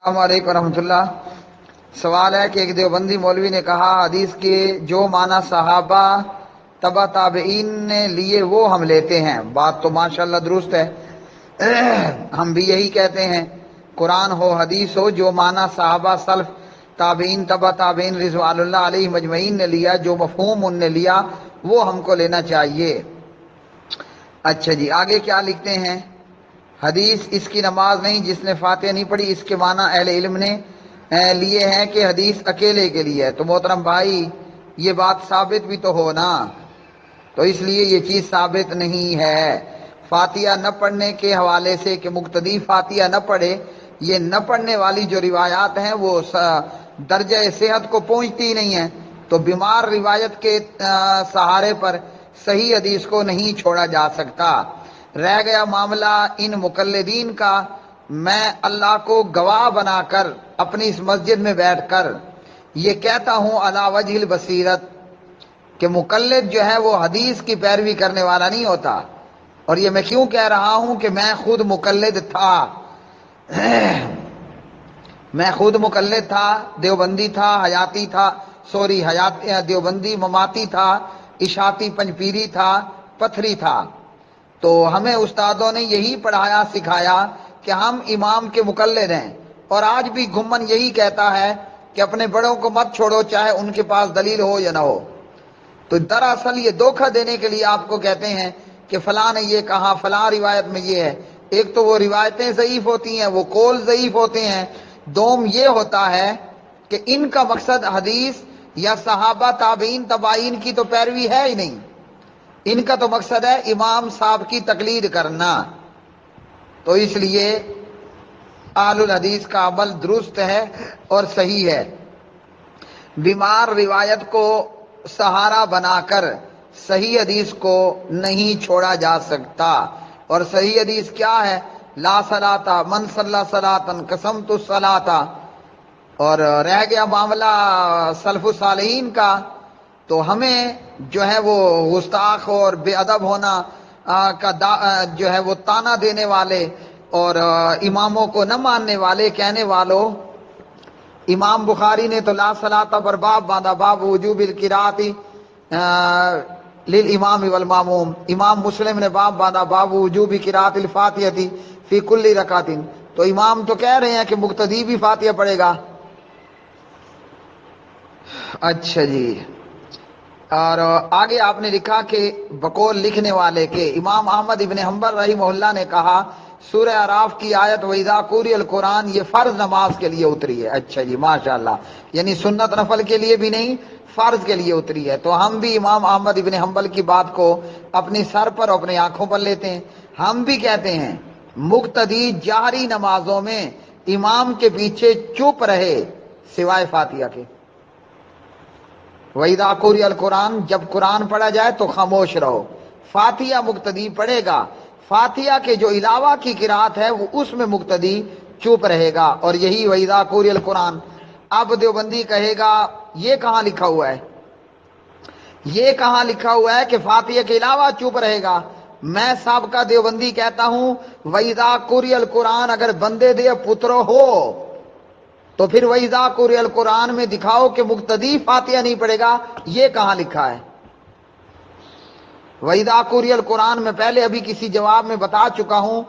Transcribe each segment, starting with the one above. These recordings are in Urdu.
السلام علیکم ورحمۃ اللہ۔ سوال ہے کہ ایک دیوبندی مولوی نے کہا حدیث کے جو معنی صحابہ تبع تابعین نے لیے وہ ہم لیتے ہیں۔ بات تو ماشاءاللہ درست ہے، ہم بھی یہی کہتے ہیں۔ قرآن ہو حدیث ہو، جو معنی صحابہ سلف تابعین تبع تابعین رضوان اللہ علیہ مجمعین نے لیا، جو مفہوم ان نے لیا وہ ہم کو لینا چاہیے۔ اچھا جی، آگے کیا لکھتے ہیں؟ حدیث اس کی نماز نہیں جس نے فاتحہ نہیں پڑھی، اس کے معنی اہل علم نے لیے ہیں کہ حدیث اکیلے کے لیے ہے۔ تو محترم بھائی، یہ بات ثابت بھی تو ہو نا، تو اس لیے یہ چیز ثابت نہیں ہے۔ فاتحہ نہ پڑھنے کے حوالے سے کہ مقتدی فاتحہ نہ پڑھے، یہ نہ پڑھنے والی جو روایات ہیں وہ درجہ صحت کو پہنچتی ہی نہیں ہیں، تو بیمار روایت کے سہارے پر صحیح حدیث کو نہیں چھوڑا جا سکتا۔ رہ گیا معاملہ ان مقلدین کا، میں اللہ کو گواہ بنا کر اپنی اس مسجد میں بیٹھ کر یہ کہتا ہوں علی وجہ البصیرت کہ مقلد جو ہے وہ حدیث کی پیروی کرنے والا نہیں ہوتا۔ اور یہ میں کیوں کہہ رہا ہوں کہ میں خود مقلد تھا، میں خود مقلد تھا، دیوبندی تھا، حیاتی تھا، دیوبندی مماتی تھا، اشاعتی پنجپیری تھا، پتھری تھا۔ تو ہمیں استادوں نے یہی پڑھایا سکھایا کہ ہم امام کے مقلد ہیں، اور آج بھی گھمن یہی کہتا ہے کہ اپنے بڑوں کو مت چھوڑو چاہے ان کے پاس دلیل ہو یا نہ ہو۔ تو دراصل یہ دھوکہ دینے کے لیے آپ کو کہتے ہیں کہ فلاں نے یہ کہا، فلاں روایت میں یہ ہے۔ ایک تو وہ روایتیں ضعیف ہوتی ہیں، وہ قول ضعیف ہوتے ہیں، دوم یہ ہوتا ہے کہ ان کا مقصد حدیث یا صحابہ تابعین تبعین کی تو پیروی ہے ہی نہیں، ان کا تو مقصد ہے امام صاحب کی تقلید کرنا۔ تو اس لیے اہل الحدیث کا عمل درست ہے اور صحیح ہے۔ بیمار روایت کو سہارا بنا کر صحیح حدیث کو نہیں چھوڑا جا سکتا۔ اور صحیح حدیث کیا ہے؟ لا صلاۃ من صلی صلاۃ قسمت الصلاۃ۔ اور رہ گیا معاملہ سلف الصالحین کا، تو ہمیں جو ہے وہ گستاخ اور بے ادب ہونا کا جو ہے وہ تانا دینے والے اور اماموں کو نہ ماننے والے کہنے والوں، امام بخاری نے تو لا صلاۃ پر باب باندھا، باب وجوب القراءۃ للامام والماموم۔ امام مسلم نے باب باندھا، باب وجوب قراءۃ الفاتحۃ فی کل رکعۃ۔ تو امام تو کہہ رہے ہیں کہ مقتدی بھی فاتحہ پڑھے گا۔ اچھا جی، اور آگے آپ نے لکھا کہ بقول لکھنے والے کے امام احمد ابن حنبل رحمہ اللہ نے کہا سورہ اعراف کی آیت وَإِذَا قُرِئَ الْقُرْآنُ یہ فرض نماز کے لیے اتری ہے۔ اچھا جی، ماشاءاللہ، یعنی سنت نفل کے لیے بھی نہیں، فرض کے لیے اتری ہے۔ تو ہم بھی امام احمد ابن حنبل کی بات کو اپنی سر پر اور اپنی آنکھوں پر لیتے ہیں۔ ہم بھی کہتے ہیں مقتدی جہری نمازوں میں امام کے پیچھے چپ رہے سوائے فاتحہ کے۔ وَإِذَا قُرِئَ الْقُرْآنُ جب قرآن پڑھا جائے تو خاموش رہو۔ فاتحہ مقتدی پڑھے گا، فاتحہ کے جو علاوہ کی قرات ہے وہ اس میں مقتدی چپ رہے گا، اور یہی وَإِذَا قُرِئَ الْقُرْآنُ۔ اب دیوبندی کہے گا یہ کہاں لکھا ہوا ہے، یہ کہاں لکھا ہوا ہے کہ فاتحہ کے علاوہ چپ رہے گا؟ میں سابقہ دیوبندی کہتا ہوں وَإِذَا قُرِئَ الْقُرْآنُ اگر بندے دے پترو ہو تو پھر وَإِذَا قُرِئَ الْقُرْآنُ میں دکھاؤ کہ مقتدی فاتحہ نہیں پڑھے گا، یہ کہاں لکھا ہے؟ وَإِذَا قُرِئَ الْقُرْآنُ میں پہلے ابھی کسی جواب میں بتا چکا ہوں،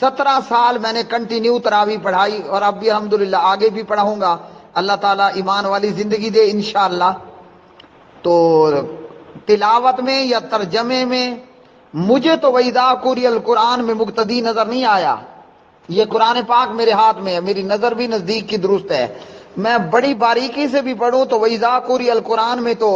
17 سال میں نے کنٹینیو تراویح پڑھائی، اور اب بھی الحمدللہ آگے بھی پڑھاؤں گا، اللہ تعالیٰ ایمان والی زندگی دے انشاءاللہ۔ تو تلاوت میں یا ترجمے میں مجھے تو وَإِذَا قُرِئَ الْقُرْآنُ میں مقتدی نظر نہیں آیا۔ یہ قرآن پاک میرے ہاتھ میں ہے، میری نظر بھی نزدیک کی درست ہے، میں بڑی باریکی سے بھی پڑھوں تو وَإِذَا قُرِئَ الْقُرْآنُ میں تو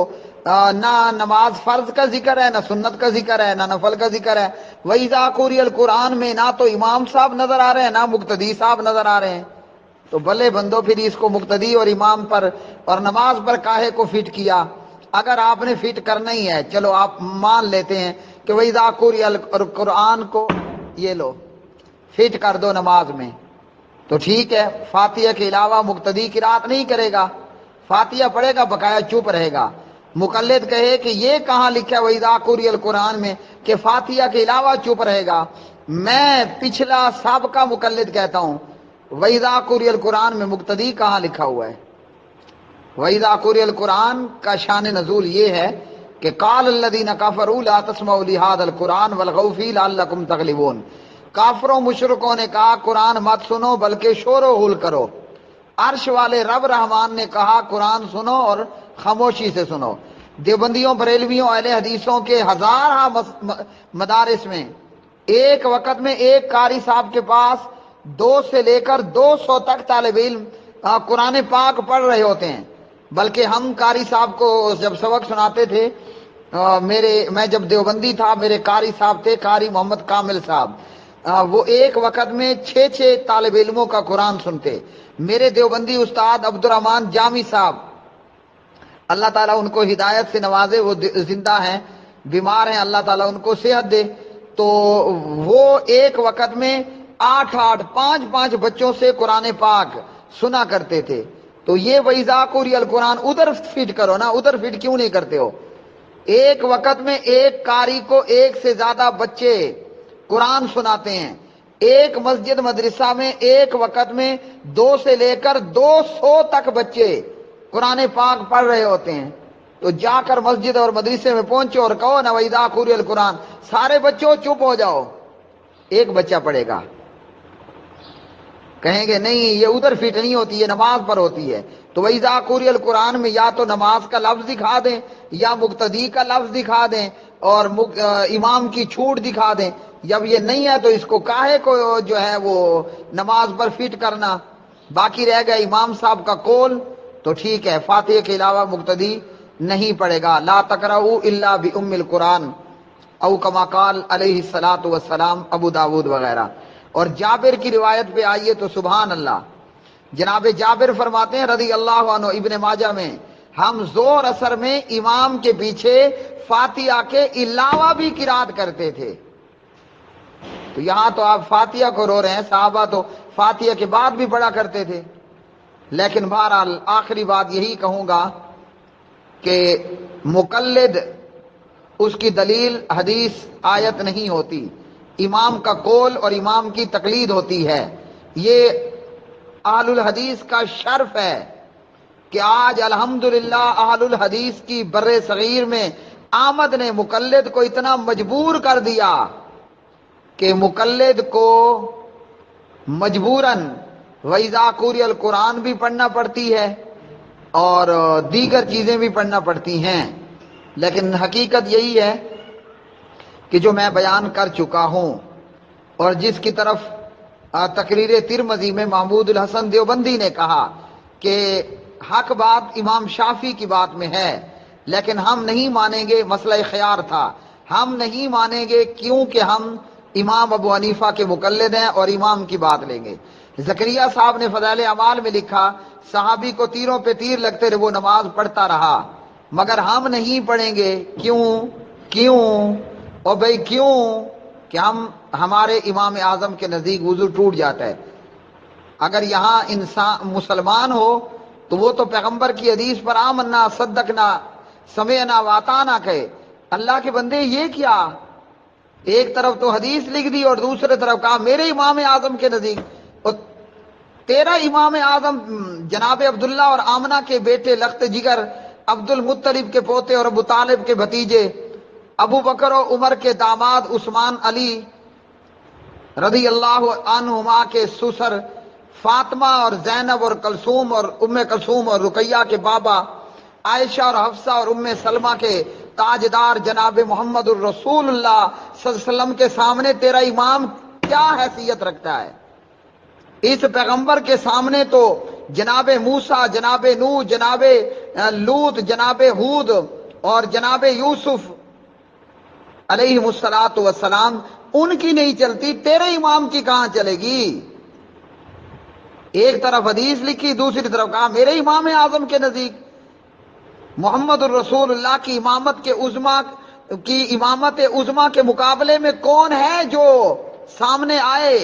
نہ نماز فرض کا ذکر ہے، نہ سنت کا ذکر ہے، نہ نفل کا ذکر ہے۔ وَإِذَا قُرِئَ الْقُرْآنُ میں نہ تو امام صاحب نظر آ رہے ہیں، نہ مقتدی صاحب نظر آ رہے ہیں۔ تو بھلے بندو پھر اس کو مقتدی اور امام پر اور نماز پر کاہے کو فٹ کیا؟ اگر آپ نے فٹ کرنا ہی ہے، چلو آپ مان لیتے ہیں کہ وَإِذَا قُرِئَ الْقُرْآنُ کو یہ لو فٹ کر دو نماز میں، تو ٹھیک ہے، فاتحہ کے علاوہ مقتدی قرات نہیں کرے گا، فاتحہ پڑھے گا، بقایا چپ رہے گا۔ مقلد کہے کہ یہ کہاں لکھا ہے وَإِذَا قُرِئَ الْقُرْآنُ میں کہ فاتحہ کے علاوہ چپ رہے گا؟ میں پچھلا سابقہ مقلد کہتا ہوں وَإِذَا قُرِئَ القرآن میں مقتدی کہاں لکھا ہوا ہے؟ وَإِذَا قُرِئَ القرآن کا شان نزول یہ ہے کہ قَالَ الَّذِينَ كَفَرُوا لَا تَسْمَعُوا لِهَذَا الْقُرْآنِ وَالْغَوْا فِيهِ لَعَلَّكُمْ تَغْلِبُونَ، کافروں مشرکوں نے کہا قرآن مت سنو بلکہ شور و غل کرو۔ عرش والے رب رحمان نے کہا قرآن سنو اور خاموشی سے سنو۔ دیوبندیوں، بریلویوں، اہل حدیثوں کے ہزارہ مدارس میں ایک وقت میں ایک قاری صاحب کے پاس 2 سے لے کر 200 تک طالب علم قرآن پاک پڑھ رہے ہوتے ہیں۔ بلکہ ہم قاری صاحب کو جب سبق سناتے تھے، میں جب دیوبندی تھا، میرے قاری صاحب تھے قاری محمد کامل صاحب، وہ ایک وقت میں 6 طالب علموں کا قرآن سنتے۔ میرے دیوبندی استاد عبدالرحمن جامی صاحب، اللہ تعالیٰ ان کو ہدایت سے نوازے، وہ زندہ ہیں، بیمار ہیں، اللہ تعالیٰ ان کو صحت دے، تو وہ ایک وقت میں 8 5 بچوں سے قرآن پاک سنا کرتے تھے۔ تو یہ وَإِذَا قُرِئَ القرآن ادھر فٹ کرو نا، ادھر فٹ کیوں نہیں کرتے ہو؟ ایک وقت میں ایک قاری کو 1 سے زیادہ بچے قرآن سناتے ہیں۔ ایک مسجد مدرسہ میں ایک وقت میں 2 سے لے کر 200 تک بچے قرآن پاک پڑھ رہے ہوتے ہیں۔ تو جا کر مسجد اور مدرسے میں پہنچو اور کہو نا وَإِذَا قُرِئَ القرآن، سارے بچوں چپ ہو جاؤ، ایک بچہ پڑھے گا۔ کہیں گے نہیں یہ ادھر فٹ نہیں ہوتی، یہ نماز پر ہوتی ہے۔ تو وَإِذَا قُرِئَ القرآن میں یا تو نماز کا لفظ دکھا دیں یا مقتدی کا لفظ دکھا دیں اور امام کی چھوٹ دکھا دیں۔ جب یہ نہیں ہے تو اس کو کاہے کو جو ہے وہ نماز پر فٹ کرنا؟ باقی رہ گیا امام صاحب کا قول، تو ٹھیک ہے، فاتحہ کے علاوہ مقتدی نہیں پڑھے گا۔ لا تقرؤوا الا بأم القرآن او کما قال علیہ الصلوۃ والسلام، ابو داود وغیرہ۔ اور جابر کی روایت پہ آئیے تو سبحان اللہ، جناب جابر فرماتے ہیں رضی اللہ عنہ، ابن ماجہ میں، ہم ظہر اثر میں امام کے پیچھے فاتحہ کے علاوہ بھی قرات کرتے تھے۔ تو یہاں تو آپ فاتحہ کو رو رہے ہیں، صحابہ تو فاتحہ کے بعد بھی پڑھا کرتے تھے۔ لیکن بہرحال آخری بات یہی کہوں گا کہ مقلد اس کی دلیل حدیث آیت نہیں ہوتی، امام کا قول اور امام کی تقلید ہوتی ہے۔ یہ اہل الحدیث کا شرف ہے کہ آج الحمدللہ اہل الحدیث کی بر صغیر میں آمد نے مقلد کو اتنا مجبور کر دیا کہ مقلد کو مجبوراً وَإِذَا قُرِئَ القرآن بھی پڑھنا پڑتی ہے اور دیگر چیزیں بھی پڑھنا پڑتی ہیں۔ لیکن حقیقت یہی ہے کہ جو میں بیان کر چکا ہوں اور جس کی طرف تقریر ترمذی میں محمود الحسن دیوبندی نے کہا کہ حق بات امام شافعی کی بات میں ہے، لیکن ہم نہیں مانیں گے، مسئلہ خیار تھا، ہم نہیں مانیں گے کیونکہ ہم امام ابو حنیفہ کے مقلد ہیں اور امام کی بات لیں گے۔ زکریا صاحب نے فضائل اعمال میں لکھا صحابی کو تیروں پہ تیر لگتے رہے، وہ نماز پڑھتا رہا، مگر ہم نہیں پڑھیں گے۔ کیوں اور بھائی کیوں؟ کہ ہمارے امام اعظم کے نزدیک وضو ٹوٹ جاتا ہے۔ اگر یہاں انسان مسلمان ہو تو وہ تو پیغمبر کی حدیث پر آمنا صدقنا سمعنا واطعنا کہے۔ اللہ کے بندے یہ کیا؟ ایک طرف تو حدیث لکھ دی اور دوسرے طرف کہا میرے امام اعظم کے نزدیک۔ اور تیرا امام اعظم جناب عبداللہ اور آمنہ کے بیٹے لخت جگر، عبد المطلب کے پوتے اور ابو طالب کے بھتیجے، ابو بکر و عمر کے داماد عثمان علی رضی اللہ عنہما کے سسر، فاطمہ اور زینب اور کلثوم اور ام کلثوم اور رقیہ کے بابا، عائشہ اور حفصہ اور ام سلمہ کے تاجدار جناب محمد الرسول اللہ صلی اللہ علیہ وسلم کے سامنے تیرا امام کیا حیثیت رکھتا ہے؟ اس پیغمبر کے سامنے تو جناب موسیٰ، جناب نوح، جناب لوط، جناب ہود اور جناب یوسف علیہ السلام ان کی نہیں چلتی، تیرے امام کی کہاں چلے گی؟ ایک طرف حدیث لکھی، دوسری طرف کہا میرے امام اعظم کے نزدیک محمد الرسول اللہ کی امامت عظمیٰ کے مقابلے میں کون ہے جو سامنے آئے؟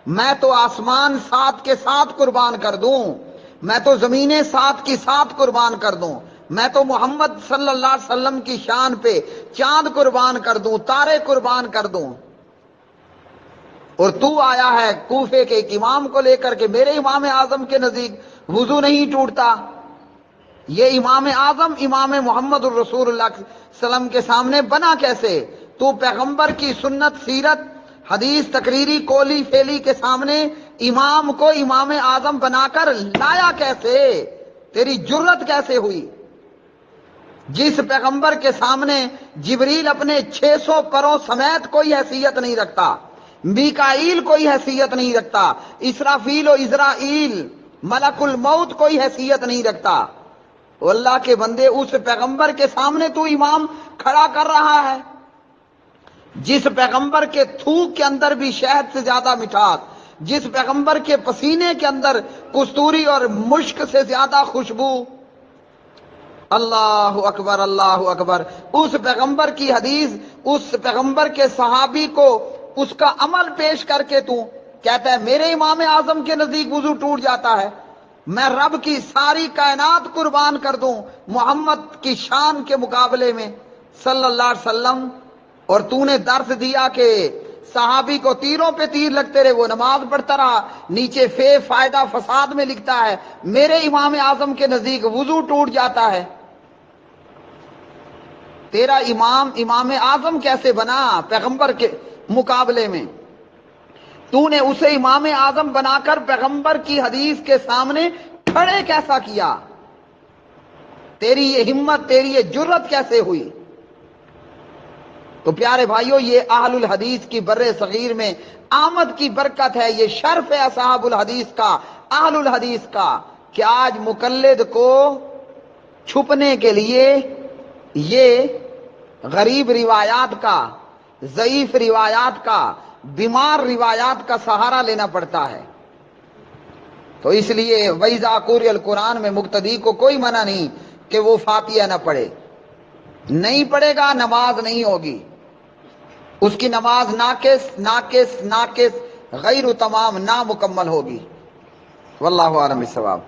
میں تو آسمان 7 کے 7 قربان کر دوں، میں تو زمینیں 7 کی 7 قربان کر دوں، میں تو محمد صلی اللہ علیہ وسلم کی شان پہ چاند قربان کر دوں، تارے قربان کر دوں، اور تو آیا ہے کوفے کے ایک امام کو لے کر کے میرے امام اعظم کے نزدیک وضو نہیں ٹوٹتا۔ یہ امام اعظم امام محمد الرسول اللہ صلی اللہ علیہ وسلم کے سامنے بنا کیسے؟ تو پیغمبر کی سنت، سیرت، حدیث، تقریری، قولی، فعلی کے سامنے امام کو امام اعظم بنا کر لایا کیسے؟ تیری جرت کیسے ہوئی؟ جس پیغمبر کے سامنے جبریل اپنے 600 پروں سمیت کوئی حیثیت نہیں رکھتا، میکائیل کوئی حیثیت نہیں رکھتا، اسرافیل و اسرائیل ملک الموت کوئی حیثیت نہیں رکھتا، اللہ کے بندے اس پیغمبر کے سامنے تو امام کھڑا کر رہا ہے، جس پیغمبر کے تھوک کے اندر بھی شہد سے زیادہ مٹھاس، جس پیغمبر کے پسینے کے اندر کستوری اور مشک سے زیادہ خوشبو۔ اللہ اکبر، اللہ اکبر۔ اس پیغمبر کی حدیث، اس پیغمبر کے صحابی کو اس کا عمل پیش کر کے تو کہتا ہے میرے امام اعظم کے نزدیک وضو ٹوٹ جاتا ہے۔ میں رب کی ساری کائنات قربان کر دوں محمد کی شان کے مقابلے میں صلی اللہ علیہ وسلم، اور تو نے درس دیا کہ صحابی کو تیروں پہ تیر لگتے رہے، وہ نماز پڑھتا رہا، نیچے فائدہ فساد میں لکھتا ہے میرے امام اعظم کے نزدیک وضو ٹوٹ جاتا ہے۔ تیرا امام اعظم کیسے بنا پیغمبر کے مقابلے میں؟ تو نے اسے امام اعظم بنا کر پیغمبر کی حدیث کے سامنے کھڑے کیسا کیا؟ تیری یہ ہمت، تیری یہ جرت کیسے ہوئی؟ تو پیارے بھائیوں، یہ اہل الحدیث کی بر صغیر میں آمد کی برکت ہے، یہ شرف ہے اصحاب الحدیث کا، اہل الحدیث کا، کہ آج مقلد کو چھپنے کے لیے یہ غریب روایات کا، ضعیف روایات کا، بیمار روایات کا سہارا لینا پڑتا ہے۔ تو اس لیے وَإِذَا قُرِئَ القرآن میں مقتدی کو کوئی منع نہیں کہ وہ فاتحہ نہ پڑھے، نہیں پڑھے گا نماز نہیں ہوگی، اس کی نماز ناقص غیر تمام نامکمل ہوگی۔ واللہ اعلم بالصواب۔